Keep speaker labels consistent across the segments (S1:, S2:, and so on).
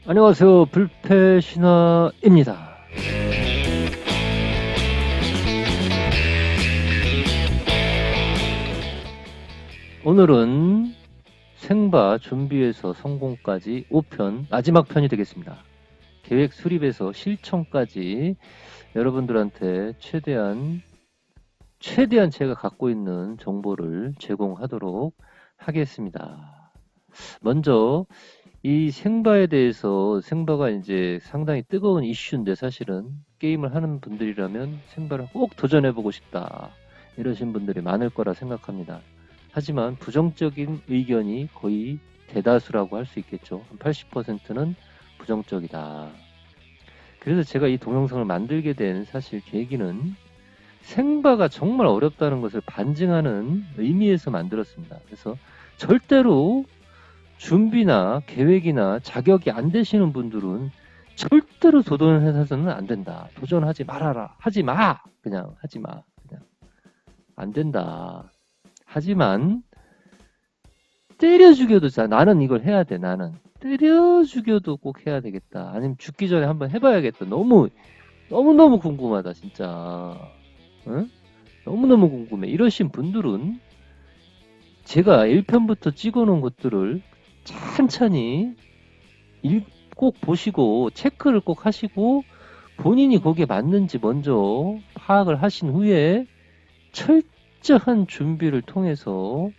S1: 안녕하세요. 불패신화입니다. 오늘은 생바 준비에서 성공까지 5편 마지막 편이 되겠습니다. 계획 수립에서 실천까지 여러분들한테 최대한 제가 갖고 있는 정보를 제공하도록 하겠습니다. 먼저 이 생바에 대해서 생바가 이제 상당히 뜨거운 이슈인데 사실은 게임을 하는 분들이라면 생바를 꼭 도전해보고 싶다 이러신 분들이 많을 거라 생각합니다. 하지만 부정적인 의견이 거의 대다수라고 할 수 있겠죠. 한 80%는 부정적이다. 그래서 제가 이 동영상을 만들게 된 사실 계기는 생바가 정말 어렵다는 것을 반증하는 의미에서 만들었습니다. 그래서 절대로 준비나 계획이나 자격이 안 되시는 분들은 절대로 도전해서는 안 된다. 도전하지 말아라. 하지 마. 그냥 하지 마. 그냥 안 된다. 하지만 때려 죽여도 나는 이걸 해야 돼. 나는 때려 죽여도 꼭 해야 되겠다. 아니면 죽기 전에 한번 해봐야겠다. 너무너무 궁금하다. 진짜. 응? 너무너무 궁금해. 이러신 분들은 제가 1편부터 찍어놓은 것들을 천천히 꼭 보시고 체크를 꼭 하시고 본인이 거기에 맞는지 먼저 파악을 하신 후에 철저한 준비를 통해서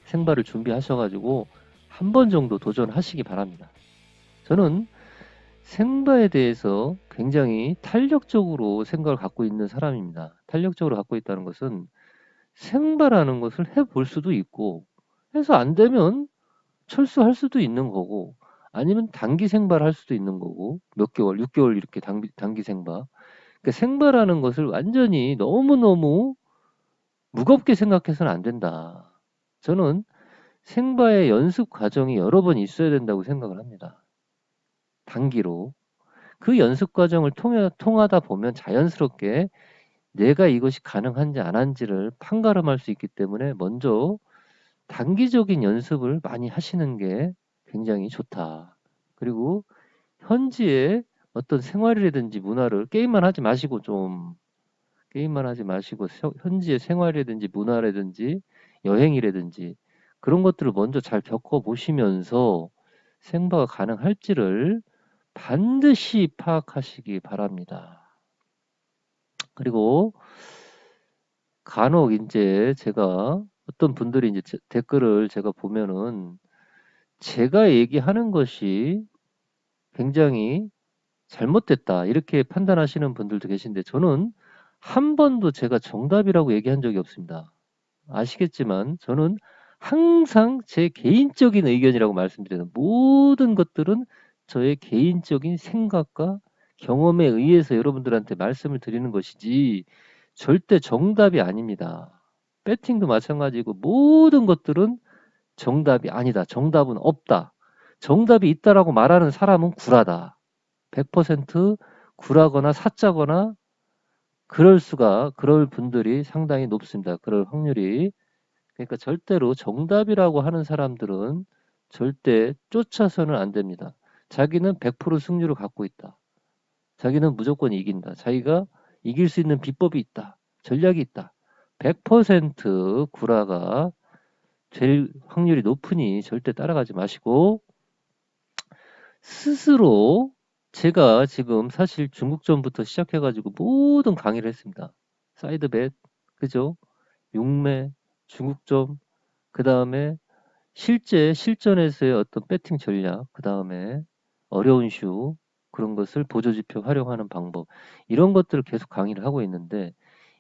S1: 생발을 준비하셔가지고 한 번 정도 도전하시기 바랍니다. 저는 생바에 대해서 굉장히 탄력적으로 생각을 갖고 있는 사람입니다. 탄력적으로 갖고 있다는 것은 생바라는 것을 해볼 수도 있고 해서 안 되면 철수할 수도 있는 거고 아니면 단기 생발할 수도 있는 거고 몇 개월, 6개월 이렇게 단기 생발. 그러니까 생발하는 것을 완전히 너무너무 무겁게 생각해서는 안 된다. 저는 생바의 연습 과정이 여러 번 있어야 된다고 생각을 합니다. 단기로. 그 연습 과정을 통하다 보면 자연스럽게 내가 이것이 가능한지 안 한지를 판가름할 수 있기 때문에 먼저 단기적인 연습을 많이 하시는 게 굉장히 좋다. 그리고 현지의 어떤 생활이라든지 문화를 게임만 하지 마시고 현지의 생활이라든지 문화라든지 여행이라든지 그런 것들을 먼저 잘 겪어보시면서 생바가 가능할지를 반드시 파악하시기 바랍니다. 그리고 간혹 이제 제가 어떤 분들이 이제 댓글을 제가 보면은 제가 얘기하는 것이 굉장히 잘못됐다 이렇게 판단하시는 분들도 계신데 저는 한 번도 제가 정답이라고 얘기한 적이 없습니다. 아시겠지만 저는 항상 제 개인적인 의견이라고 말씀드려요. 모든 것들은 저의 개인적인 생각과 경험에 의해서 여러분들한테 말씀을 드리는 것이지 절대 정답이 아닙니다. 배팅도 마찬가지고 모든 것들은 정답이 아니다. 정답은 없다. 정답이 있다라고 말하는 사람은 구라다. 100% 구라거나 사짜거나 그럴 분들이 상당히 높습니다. 그럴 확률이. 그러니까 절대로 정답이라고 하는 사람들은 절대 쫓아서는 안 됩니다. 자기는 100% 승률을 갖고 있다. 자기는 무조건 이긴다. 자기가 이길 수 있는 비법이 있다. 전략이 있다. 100% 구라가 될 확률이 높으니 절대 따라가지 마시고 스스로 제가 지금 사실 중국전부터 시작해가지고 모든 강의를 했습니다. 사이드벳, 그죠? 용매, 중국점, 그 다음에 실제 실전에서의 어떤 배팅 전략, 그 다음에 어려운 슈, 그런 것을 보조지표 활용하는 방법, 이런 것들을 계속 강의를 하고 있는데,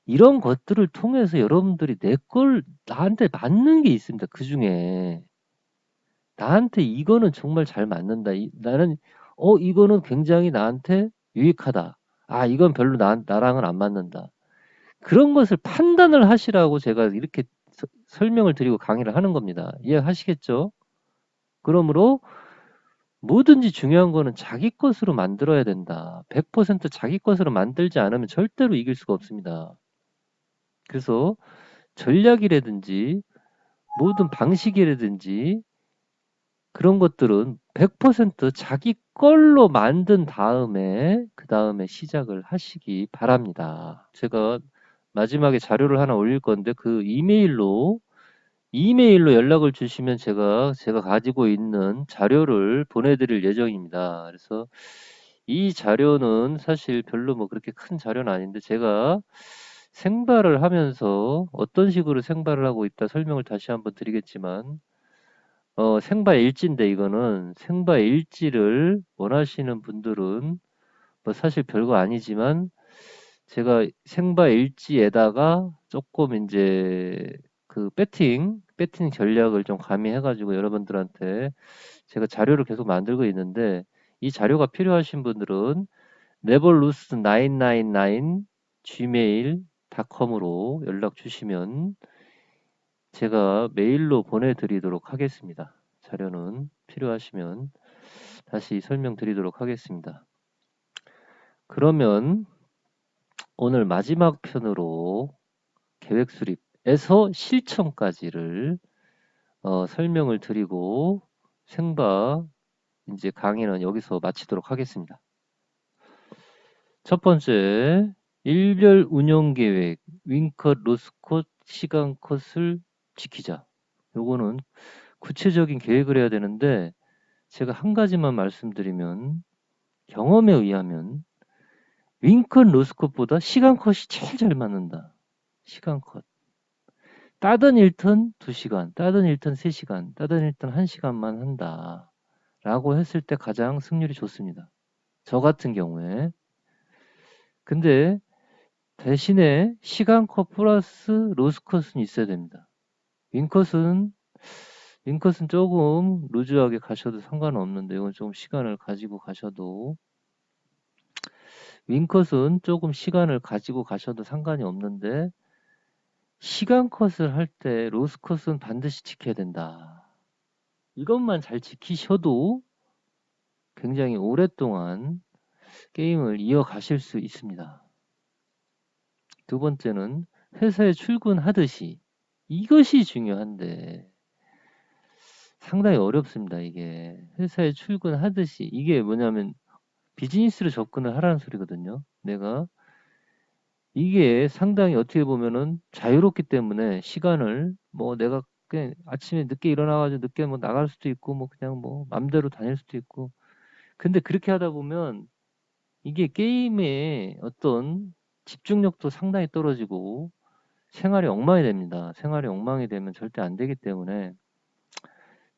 S1: 이런 것들을 통해서 여러분들이 나한테 맞는 게 있습니다. 그 중에. 나한테 이거는 정말 잘 맞는다. 나는, 이거는 굉장히 나한테 유익하다. 아, 이건 별로 나랑은 안 맞는다. 그런 것을 판단을 하시라고 제가 이렇게 설명을 드리고 강의를 하는 겁니다. 이해하시겠죠? 그러므로 뭐든지 중요한 거는 자기 것으로 만들어야 된다. 100% 자기 것으로 만들지 않으면 절대로 이길 수가 없습니다. 그래서 전략이라든지 모든 방식이라든지 그런 것들은 100% 자기 걸로 만든 다음에 그 다음에 시작을 하시기 바랍니다. 제가 마지막에 자료를 하나 올릴 건데 그 이메일로 연락을 주시면 제가 가지고 있는 자료를 보내드릴 예정입니다. 그래서 이 자료는 사실 별로 뭐 그렇게 큰 자료는 아닌데 제가 생발을 하면서 어떤 식으로 생발을 하고 있다 설명을 다시 한번 드리겠지만 생바 일지인데 이거는 생바 일지를 원하시는 분들은 뭐 사실 별거 아니지만 제가 생바 일지에다가 조금 이제 그 배팅 전략을 좀 가미해가지고 여러분들한테 제가 자료를 계속 만들고 있는데 이 자료가 필요하신 분들은 neverlose999 gmail.com으로 연락 주시면 제가 메일로 보내드리도록 하겠습니다. 자료는 필요하시면 다시 설명드리도록 하겠습니다. 그러면 오늘 마지막 편으로 계획 수립에서 실천까지를 설명을 드리고 생바 이제 강의는 여기서 마치도록 하겠습니다. 첫 번째, 일별 운영 계획, 윙컷, 로스컷, 시간컷을 지키자. 요거는 구체적인 계획을 해야 되는데 제가 한 가지만 말씀드리면 경험에 의하면 윙컷, 로스컷보다 시간컷이 제일 잘 맞는다. 시간컷. 따든 1턴 2시간, 따든 1턴 3시간, 따든 1턴 1시간만 한다. 라고 했을 때 가장 승률이 좋습니다. 저 같은 경우에. 근데 대신에 시간컷 플러스 로스컷은 있어야 됩니다. 윙컷은 조금 루즈하게 가셔도 상관은 없는데 이건 조금 시간을 가지고 가셔도 윙컷은 조금 시간을 가지고 가셔도 상관이 없는데 시간컷을 할 때 로스컷은 반드시 지켜야 된다. 이것만 잘 지키셔도 굉장히 오랫동안 게임을 이어가실 수 있습니다. 두 번째는 회사에 출근하듯이 이것이 중요한데 상당히 어렵습니다. 이게 회사에 출근하듯이 이게 뭐냐면 비즈니스로 접근을 하라는 소리거든요. 내가 이게 상당히 어떻게 보면은 자유롭기 때문에 시간을 뭐 내가 그냥 아침에 늦게 일어나가지고 늦게 뭐 나갈 수도 있고 뭐 그냥 뭐 맘대로 다닐 수도 있고 근데 그렇게 하다 보면 이게 게임의 어떤 집중력도 상당히 떨어지고 생활이 엉망이 됩니다. 생활이 엉망이 되면 절대 안 되기 때문에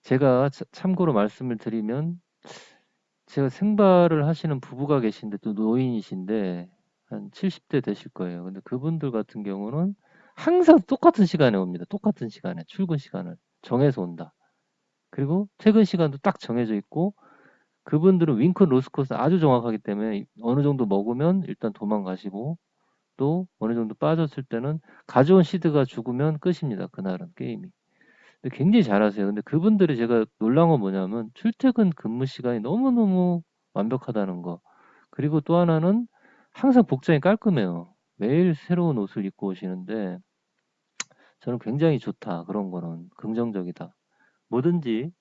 S1: 제가 참고로 말씀을 드리면 제가 생발을 하시는 부부가 계신데 또 노인이신데 한 70대 되실 거예요. 근데 그분들 같은 경우는 항상 똑같은 시간에 옵니다. 똑같은 시간에 출근 시간을 정해서 온다. 그리고 퇴근 시간도 딱 정해져 있고 그분들은 윙컷 로스컷은 아주 정확하기 때문에 어느 정도 먹으면 일단 도망가시고 또 어느 정도 빠졌을 때는 가져온 시드가 죽으면 끝입니다. 그날은 게임이. 근데 굉장히 잘하세요. 근데 그분들이 제가 놀란 건 뭐냐면 출퇴근 근무 시간이 너무너무 완벽하다는 거. 그리고 또 하나는 항상 복장이 깔끔해요. 매일 새로운 옷을 입고 오시는데 저는 굉장히 좋다. 그런 거는 긍정적이다. 뭐든지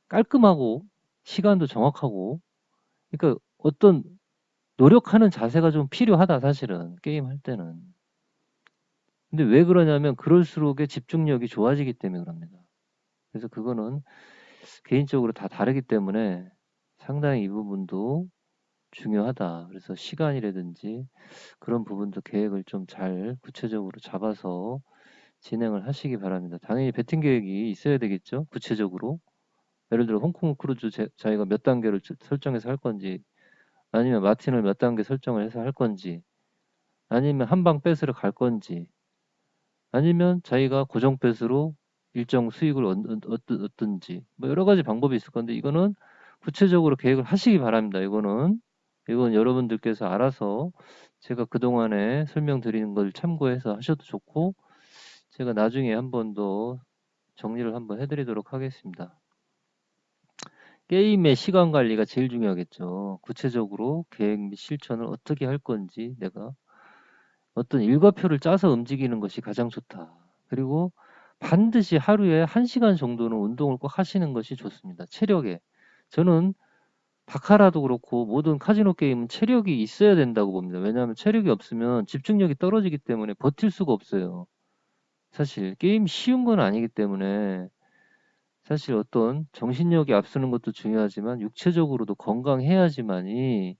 S1: 깔끔하고 시간도 정확하고 그러니까 어떤 노력하는 자세가 좀 필요하다 사실은 게임 할 때는. 근데 왜 그러냐면 그럴수록의 집중력이 좋아지기 때문에 그럽니다. 그래서 그거는 개인적으로 다 다르기 때문에 상당히 이 부분도 중요하다. 그래서 시간이라든지 그런 부분도 계획을 좀 잘 구체적으로 잡아서 진행을 하시기 바랍니다. 당연히 배팅 계획이 있어야 되겠죠. 구체적으로. 예를 들어 홍콩 크루즈 저희가 몇 단계를 설정해서 할 건지 아니면 마틴을 몇 단계 설정을 해서 할 건지 아니면 한방 배스를 갈 건지 아니면 자기가 고정 배스로 일정 수익을 얻든지 뭐 여러 가지 방법이 있을 건데 이거는 구체적으로 계획을 하시기 바랍니다. 이건 여러분들께서 알아서 제가 그동안에 설명드리는 걸 참고해서 하셔도 좋고 제가 나중에 한 번 더 정리를 한번 해드리도록 하겠습니다. 게임의 시간 관리가 제일 중요하겠죠. 구체적으로 계획 및 실천을 어떻게 할 건지 내가 어떤 일과표를 짜서 움직이는 것이 가장 좋다. 그리고 반드시 하루에 1시간 정도는 운동을 꼭 하시는 것이 좋습니다. 체력에. 저는 바카라도 그렇고 모든 카지노 게임은 체력이 있어야 된다고 봅니다. 왜냐하면 체력이 없으면 집중력이 떨어지기 때문에 버틸 수가 없어요. 사실 게임 쉬운 건 아니기 때문에 사실 어떤 정신력이 앞서는 것도 중요하지만 육체적으로도 건강해야지만이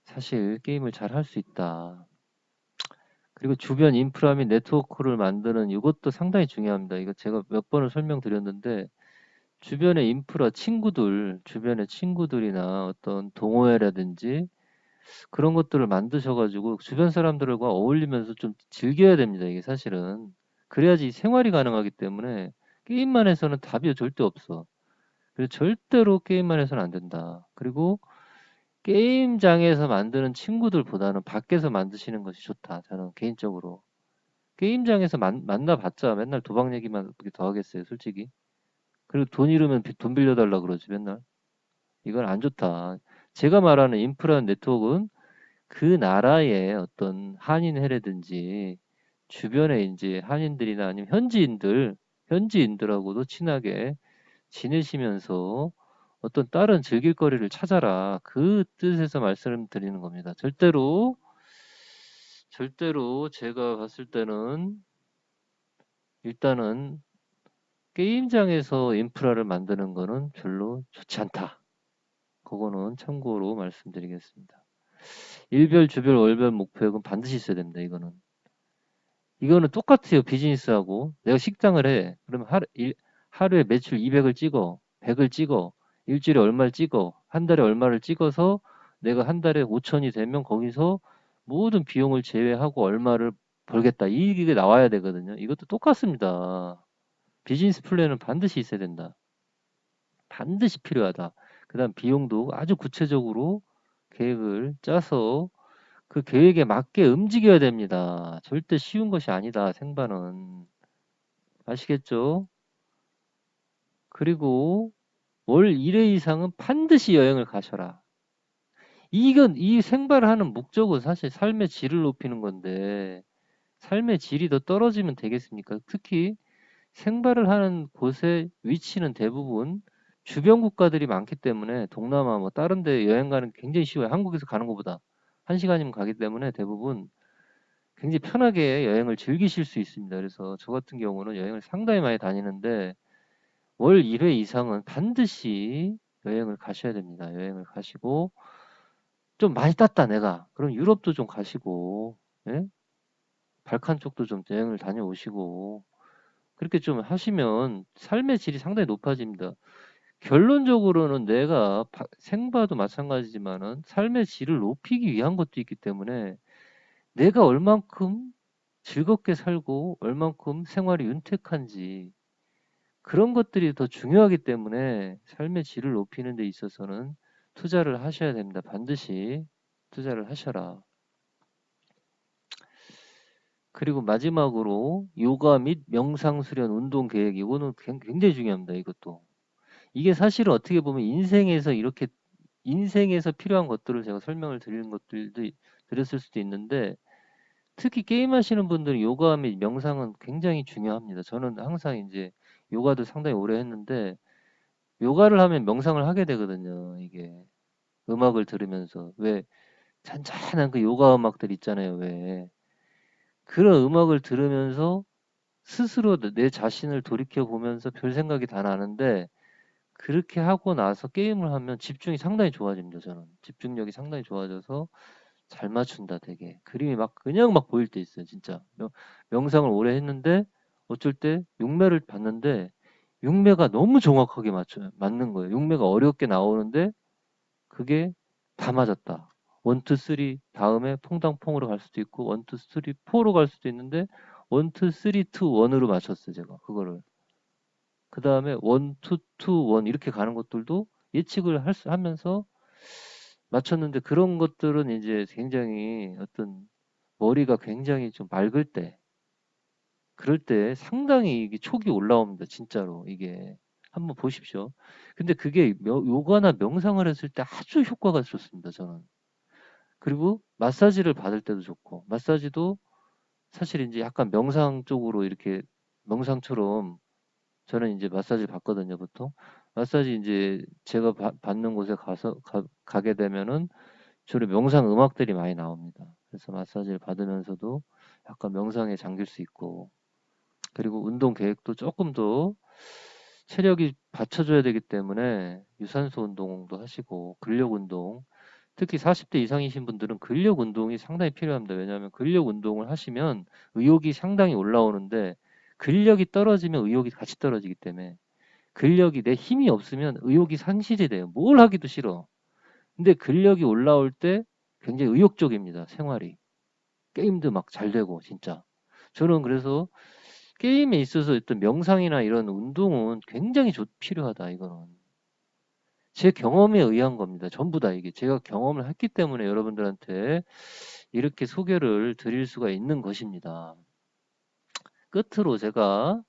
S1: 사실 게임을 잘 할 수 있다. 그리고 주변 인프라 및 네트워크를 만드는 이것도 상당히 중요합니다. 이거 제가 몇 번을 설명드렸는데 주변의 인프라 친구들, 주변의 친구들이나 어떤 동호회라든지 그런 것들을 만드셔가지고 주변 사람들과 어울리면서 좀 즐겨야 됩니다. 이게 사실은. 그래야지 생활이 가능하기 때문에 게임만 해서는 답이 절대 없어. 그래서 절대로 게임만 해서는 안 된다. 그리고 게임장에서 만드는 친구들보다는 밖에서 만드시는 것이 좋다. 저는 개인적으로. 게임장에서 만나봤자 맨날 도박 얘기만 그렇게 더 하겠어요, 솔직히. 그리고 돈 잃으면 돈 빌려달라 그러지, 맨날. 이건 안 좋다. 제가 말하는 인프라 네트워크는 그 나라의 어떤 한인회라든지 주변에 이제 한인들이나 아니면 현지인들하고도 친하게 지내시면서 어떤 다른 즐길 거리를 찾아라. 그 뜻에서 말씀을 드리는 겁니다. 절대로 제가 봤을 때는 일단은 게임장에서 인프라를 만드는 거는 별로 좋지 않다. 그거는 참고로 말씀드리겠습니다. 일별, 주별, 월별 목표액은 반드시 있어야 됩니다. 이거는 똑같아요. 비즈니스하고 내가 식당을 해. 그러면 하루에 매출 200을 찍어, 100을 찍어, 일주일에 얼마를 찍어, 한 달에 얼마를 찍어서 내가 한 달에 5천이 되면 거기서 모든 비용을 제외하고 얼마를 벌겠다. 이게 나와야 되거든요. 이것도 똑같습니다. 비즈니스 플랜은 반드시 있어야 된다. 반드시 필요하다. 그다음 비용도 아주 구체적으로 계획을 짜서 그 계획에 맞게 움직여야 됩니다. 절대 쉬운 것이 아니다. 생반은. 아시겠죠? 그리고 월 1회 이상은 반드시 여행을 가셔라. 이 생발을 하는 목적은 사실 삶의 질을 높이는 건데 삶의 질이 더 떨어지면 되겠습니까? 특히 생발을 하는 곳의 위치는 대부분 주변 국가들이 많기 때문에 동남아 뭐 다른 데 여행 가는 게 굉장히 쉬워요. 한국에서 가는 것보다 1시간이면 가기 때문에 대부분 굉장히 편하게 여행을 즐기실 수 있습니다. 그래서 저 같은 경우는 여행을 상당히 많이 다니는데 월 1회 이상은 반드시 여행을 가셔야 됩니다. 여행을 가시고 좀 많이 땄다 내가. 그럼 유럽도 좀 가시고 예? 발칸 쪽도 좀 여행을 다녀오시고 그렇게 좀 하시면 삶의 질이 상당히 높아집니다. 결론적으로는 내가 생바도 마찬가지지만은 삶의 질을 높이기 위한 것도 있기 때문에 내가 얼만큼 즐겁게 살고 얼만큼 생활이 윤택한지 그런 것들이 더 중요하기 때문에 삶의 질을 높이는 데 있어서는 투자를 하셔야 됩니다. 반드시 투자를 하셔라. 그리고 마지막으로 요가 및 명상 수련 운동 계획 이거는 굉장히 중요합니다. 이것도. 이게 사실은 어떻게 보면 인생에서 필요한 것들을 제가 설명을 드리는 것들도 드렸을 수도 있는데 특히 게임하시는 분들은 요가 및 명상은 굉장히 중요합니다. 저는 항상 이제 요가도 상당히 오래 했는데 요가를 하면 명상을 하게 되거든요. 이게 음악을 들으면서 왜 잔잔한 그 요가 음악들 있잖아요. 왜 그런 음악을 들으면서 스스로 내 자신을 돌이켜 보면서 별 생각이 다 나는데 그렇게 하고 나서 게임을 하면 집중이 상당히 좋아집니다. 저는 집중력이 상당히 좋아져서 잘 맞춘다 되게 그림이 막 그냥 막 보일 때 있어요. 진짜 명상을 오래 했는데 어쩔 때 육매를 봤는데 육매가 너무 정확하게 맞는 거예요. 육매가 어렵게 나오는데 그게 다 맞았다. 1, 2, 3 다음에 퐁당퐁으로 갈 수도 있고 1, 2, 3, 4로 갈 수도 있는데 1, 2, 3, 2, 1으로 맞췄어요. 제가 그거를. 그 다음에 1, 2, 2, 1 이렇게 가는 것들도 예측을 하면서 맞췄는데 그런 것들은 이제 굉장히 어떤 머리가 굉장히 좀 맑을 때 그럴 때 상당히 이게 촉이 올라옵니다. 진짜로 이게 한번 보십시오. 근데 그게 요가나 명상을 했을 때 아주 효과가 좋습니다. 저는. 그리고 마사지를 받을 때도 좋고 마사지도 사실 이제 약간 명상 쪽으로 이렇게 명상처럼 저는 이제 마사지 받거든요, 보통. 마사지 이제 제가 받는 곳에 가게 되면은 주로 명상 음악들이 많이 나옵니다. 그래서 마사지를 받으면서도 약간 명상에 잠길 수 있고, 그리고 운동 계획도 조금 더 체력이 받쳐줘야 되기 때문에 유산소 운동도 하시고, 근력 운동, 특히 40대 이상이신 분들은 근력 운동이 상당히 필요합니다. 왜냐하면 근력 운동을 하시면 의욕이 상당히 올라오는데, 근력이 떨어지면 의욕이 같이 떨어지기 때문에, 근력이 내 힘이 없으면 의욕이 상실이 돼요. 뭘 하기도 싫어. 근데 근력이 올라올 때 굉장히 의욕적입니다. 생활이. 게임도 막 잘 되고 진짜. 저는 그래서 게임에 있어서 어떤 명상이나 이런 운동은 굉장히 필요하다 이거는. 제 경험에 의한 겁니다. 전부 다 이게 제가 경험을 했기 때문에 여러분들한테 이렇게 소개를 드릴 수가 있는 것입니다. 끝으로 제가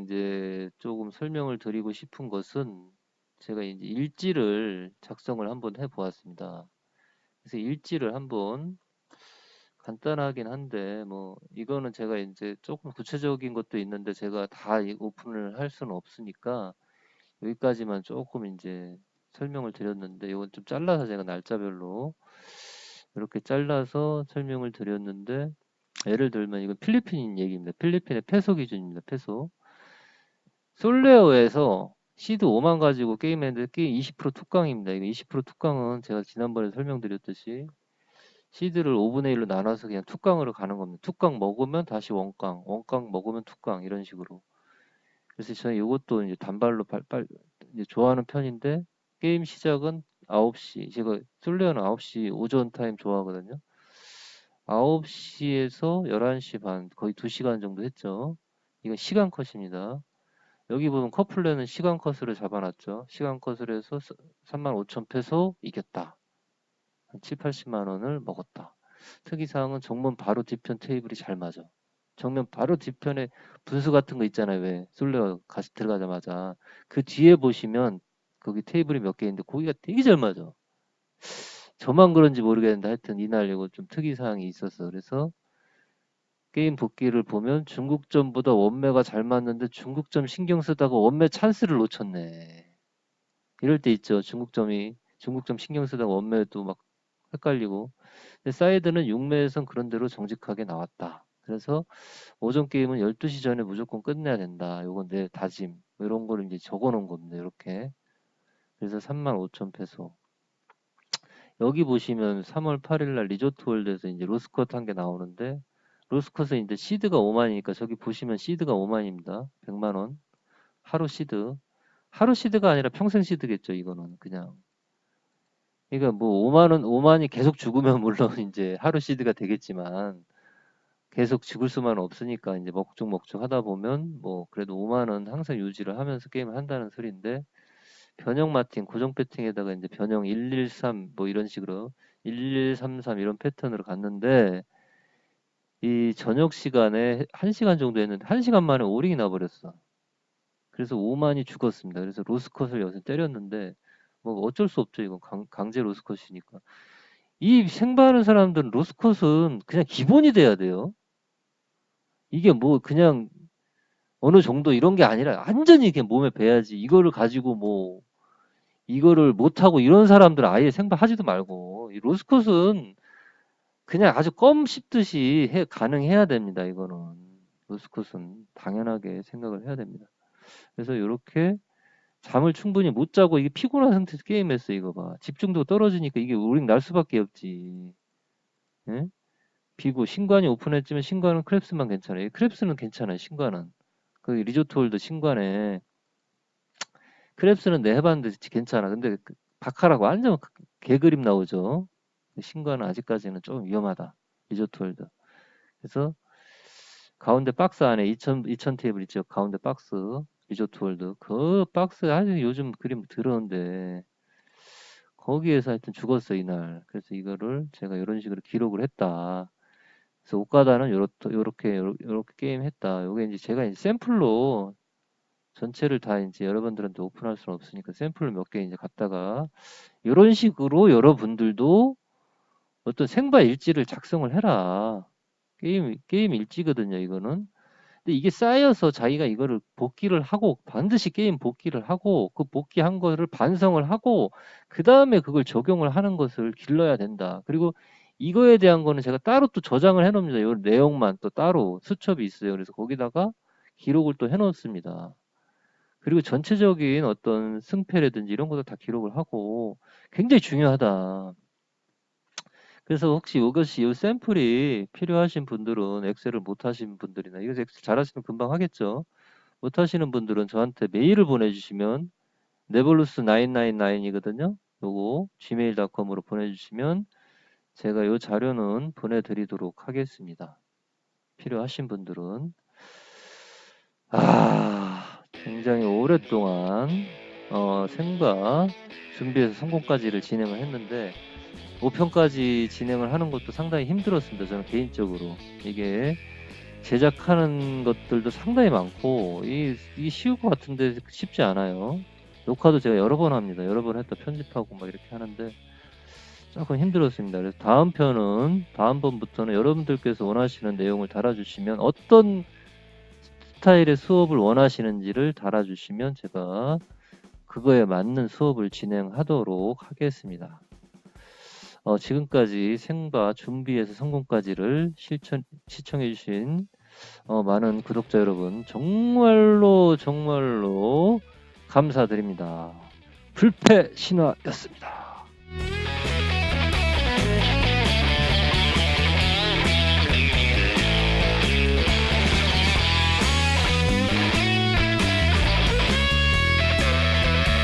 S1: 이제 조금 설명을 드리고 싶은 것은, 제가 이제 일지를 작성을 한번 해 보았습니다. 그래서 일지를 한번, 간단하긴 한데 뭐 이거는 제가 이제 조금 구체적인 것도 있는데 제가 다 오픈을 할 수는 없으니까 여기까지만 조금 이제 설명을 드렸는데, 이건 좀 잘라서 제가 날짜별로 이렇게 잘라서 설명을 드렸는데, 예를 들면 이건 필리핀 얘기입니다. 필리핀의 페소 기준입니다. 페소. 솔레어에서 시드 5만 가지고 게임했는데 게임 20% 툭강입니다. 이거 20% 툭강은 제가 지난번에 설명드렸듯이 시드를 5분의 1로 나눠서 그냥 툭강으로 가는 겁니다. 툭강 먹으면 다시 원강, 원강 먹으면 툭강, 이런 식으로. 그래서 저는 이것도 이제 단발로 이제 좋아하는 편인데, 게임 시작은 9시. 제가 솔레어는 9시 오전 타임 좋아하거든요. 9시에서 11시 반, 거의 2시간 정도 했죠. 이건 시간 컷입니다. 여기 보면 커플레는 시간 컷으로 잡아놨죠. 시간 컷을 해서 35,000페소 이겼다. 한 7, 80만 원을 먹었다. 특이사항은 정면 바로 뒤편 테이블이 잘 맞아. 정면 바로 뒤편에 분수 같은 거 있잖아요. 왜 솔레어 들어가자마자 그 뒤에 보시면 거기 테이블이 몇 개 있는데 거기가 되게 잘 맞아. 저만 그런지 모르겠는데 하여튼 이날 이거 좀 특이사항이 있었어. 그래서 게임 복귀를 보면 중국점보다 원매가 잘 맞는데 중국점 신경 쓰다가 원매 찬스를 놓쳤네. 이럴 때 있죠. 중국점 신경 쓰다가 원매도 막 헷갈리고. 근데 사이드는 6매에선 그런 대로 정직하게 나왔다. 그래서 오전 게임은 12시 전에 무조건 끝내야 된다. 요건 내 다짐. 뭐 이런 거를 이제 적어 놓은 겁니다. 이렇게. 그래서 35,000페소. 여기 보시면 3월 8일 날 리조트 월드에서 이제 로스컷 한 게 나오는데, 로스컷은 이제 시드가 5만이니까 저기 보시면 시드가 5만입니다. 100만 원. 하루 시드. 하루 시드가 아니라 평생 시드겠죠, 이거는. 그냥. 그러니까 뭐 5만 원, 5만이 계속 죽으면 물론 이제 하루 시드가 되겠지만, 계속 죽을 수만은 없으니까 이제 먹죽먹죽 하다 보면 뭐 그래도 5만 원 항상 유지를 하면서 게임을 한다는 소리인데, 변형 마틴 고정 배팅에다가 이제 변형 113 뭐 이런 식으로 1133 이런 패턴으로 갔는데, 이 저녁 시간에 1시간 정도 했는데 1시간 만에 오링이 나버렸어. 그래서 5만이 죽었습니다. 그래서 로스컷을 여기서 때렸는데 뭐 어쩔 수 없죠. 이건 강제 로스컷이니까. 이 생바하는 사람들은 로스컷은 그냥 기본이 돼야 돼요. 이게 뭐 그냥 어느 정도 이런 게 아니라 완전히 이렇게 몸에 배야지. 이거를 가지고 뭐 이거를 못하고 이런 사람들은 아예 생바하지도 말고, 이 로스컷은 그냥 아주 껌 씹듯이 가능해야 됩니다. 이거는 로스컷은 당연하게 생각을 해야 됩니다. 그래서 이렇게 잠을 충분히 못 자고 이게 피곤한 상태에서 게임했어. 이거 봐. 집중도 떨어지니까 이게 우린 날 수밖에 없지. 예? 비고 신관이 오픈했지만 신관은 크랩스만 괜찮아요. 크랩스는 괜찮아요. 신관은 그 리조트 홀드 신관에 크랩스는 내 해봤는데 괜찮아. 근데 그 바카라고 완전 개그림 나오죠. 신관은 아직까지는 좀 위험하다. 리조트 홀드. 그래서 가운데 박스 안에 2000 테이블 있죠. 가운데 박스 리조트 홀드. 그 박스 아주 요즘 그림 들어온데 거기에서 하여튼 죽었어 이날. 그래서 이거를 제가 이런 식으로 기록을 했다. 그래서 오카다는 요렇게 게임 했다. 요게 이제 제가 이제 샘플로 전체를 다 이제 여러분들한테 오픈할 수는 없으니까 샘플을 몇 개 이제 갖다가 이런 식으로 여러분들도 어떤 생바 일지를 작성을 해라. 게임 일지거든요, 이거는. 근데 이게 쌓여서 자기가 이거를 복귀를 하고 반드시 게임 복귀를 하고 그 복귀한 거를 반성을 하고 그다음에 그걸 적용을 하는 것을 길러야 된다. 그리고 이거에 대한 거는 제가 따로 또 저장을 해 놓습니다. 요 내용만 또 따로 수첩이 있어요. 그래서 거기다가 기록을 또 해 놓습니다. 그리고 전체적인 어떤 승패라든지 이런 것도 다 기록을 하고 굉장히 중요하다. 그래서 혹시 이것이 이 샘플이 필요하신 분들은 엑셀을 못 하신 분들이나 이거 엑셀 잘하시면 금방 하겠죠. 못 하시는 분들은 저한테 메일을 보내주시면 nebolus999이거든요. 요거 gmail.com으로 보내주시면 제가 요 자료는 보내드리도록 하겠습니다. 필요하신 분들은 굉장히 오랫동안 생과 준비해서 성공까지를 진행을 했는데 5편까지 진행을 하는 것도 상당히 힘들었습니다. 저는 개인적으로 이게 제작하는 것들도 상당히 많고 이 쉬울 것 같은데 쉽지 않아요. 녹화도 제가 여러 번 합니다. 여러 번 했다 편집하고 막 이렇게 하는데 조금 힘들었습니다. 그래서 다음 번부터는 여러분들께서 원하시는 내용을 달아주시면 어떤 스타일의 수업을 원하시는지를 달아주시면 제가 그거에 맞는 수업을 진행하도록 하겠습니다. 지금까지 생과 준비에서 성공까지를 시청해주신 많은 구독자 여러분 정말로 감사드립니다. 불패신화였습니다.